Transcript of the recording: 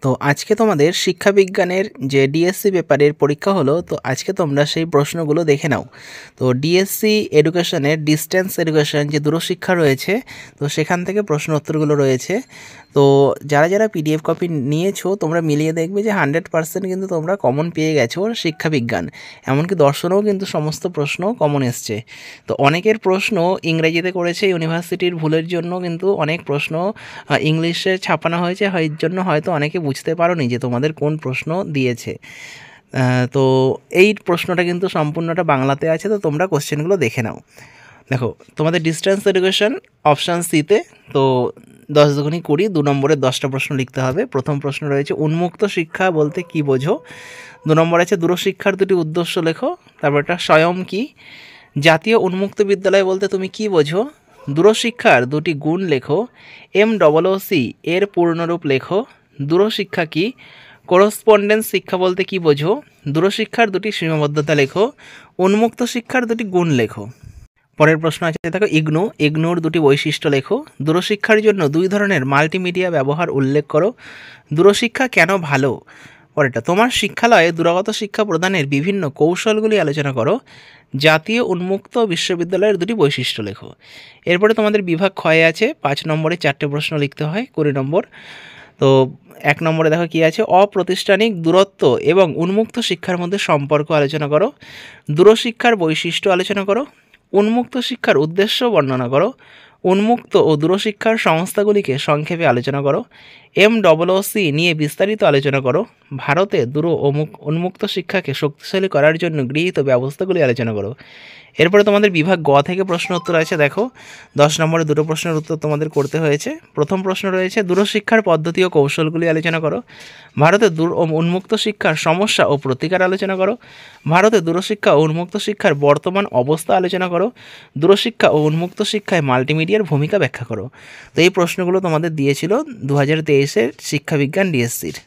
তো আজকে তোমাদের শিক্ষাবিজ্ঞানের যে ডিএসসি পেপারের পরীক্ষা হলো, তো আজকে তোমরা সেই প্রশ্নগুলো দেখে নাও। তো ডিএসসি এডুকেশনের ডিস্টেন্স এডুকেশন যে দূরশিক্ষা রয়েছে, তো সেখান থেকে প্রশ্ন উত্তরগুলো রয়েছে। তো যারা যারা পিডিএফ কপি নিয়েছো তোমরা মিলিয়ে দেখবে যে 100% কিন্তু তোমরা কমন পেয়ে গেছো শিক্ষাবিজ্ঞান, এমনকি দর্শনেও কিন্তু সমস্ত প্রশ্ন কমন এসছে। তো অনেকের প্রশ্ন ইংরেজিতে করেছে, ইউনিভার্সিটির ভুলের জন্য কিন্তু অনেক প্রশ্ন ইংলিশে ছাপানো হয়েছে, এর জন্য হয়তো অনেকে বুঝতে পারোনি যে তোমাদের কোন প্রশ্ন দিয়েছে। তো এই প্রশ্নটা কিন্তু সম্পূর্ণটা বাংলাতে আছে, তো তোমরা কোশ্চেনগুলো দেখে নাও। দেখো, তোমাদের ডিস্টেন্স এডুকেশন অপশান সিতে, তো 10 দুগুণী 20, 2 নম্বরের 10টা প্রশ্ন লিখতে হবে। প্রথম প্রশ্ন রয়েছে উন্মুক্ত শিক্ষা বলতে কি বোঝো। 2 নম্বর আছে দূরশিক্ষার দুটি উদ্দেশ্য লেখো। তারপর একটা স্বয়ং কি। জাতীয় উন্মুক্ত বিদ্যালয় বলতে তুমি কি বোঝো। দূরশিক্ষার দুটি গুণ লেখো। MOOC এর পূর্ণরূপ লেখো। দূরশিক্ষা কি। করসপন্ডেন্স শিক্ষা বলতে কি বোঝো। দূরশিক্ষার দুটি সীমাবদ্ধতা লেখো। উন্মুক্ত শিক্ষার দুটি গুণ লেখো। পরের প্রশ্ন আছে, দেখো ইগনুর দুটি বৈশিষ্ট্য লেখো। দূরশিক্ষার জন্য 2 ধরনের মাল্টিমিডিয়া ব্যবহার উল্লেখ করো। দূরশিক্ষা কেন ভালো। পরেরটা, তোমার শিক্ষালয়ে দূরগত শিক্ষা প্রদানের বিভিন্ন কৌশলগুলি আলোচনা করো। জাতীয় উন্মুক্ত বিশ্ববিদ্যালয়ের দুটি বৈশিষ্ট্য লেখো। এরপরে তোমাদের বিভাগ ক্ষয়ে আছে 5 নম্বরে 4টে প্রশ্ন লিখতে হয়, 20 নম্বর। তো 1 নম্বরে দেখো কি আছে, অপ্রাতিষ্ঠানিক দূরত্ব এবং উন্মুক্ত শিক্ষার মধ্যে সম্পর্ক আলোচনা করো। দূরশিক্ষার বৈশিষ্ট্য আলোচনা করো। উন্মুক্ত শিক্ষার উদ্দেশ্য বর্ণনা করো। উন্মুক্ত ও দূরশিক্ষার সংস্থাগুলিকে সংক্ষেপে আলোচনা করো। MOOC নিয়ে বিস্তারিত আলোচনা করো। ভারতে দূর ও উন্মুক্ত শিক্ষাকে শক্তিশালী করার জন্য গৃহীত ব্যবস্থাগুলি আলোচনা করো। এরপরে তোমাদের বিভাগ গ থেকে প্রশ্ন উত্তর আছে। দেখো, 10 নম্বরে 2টো প্রশ্নের উত্তর তোমাদের করতে হয়েছে। প্রথম প্রশ্ন রয়েছে দূরশিক্ষার পদ্ধতি ও কৌশলগুলি আলোচনা করো। ভারতে দূর ও উন্মুক্ত শিক্ষার সমস্যা ও প্রতিকার আলোচনা করো। ভারতে দূরশিক্ষা ও উন্মুক্ত শিক্ষার বর্তমান অবস্থা আলোচনা করো। দূরশিক্ষা ও উন্মুক্ত শিক্ষায় মাল্টিমিডিয়ার ভূমিকা ব্যাখ্যা করো। তো এই প্রশ্নগুলো তোমাদের দিয়েছিল 2023-এর শিক্ষাবিজ্ঞান ডিএসসির।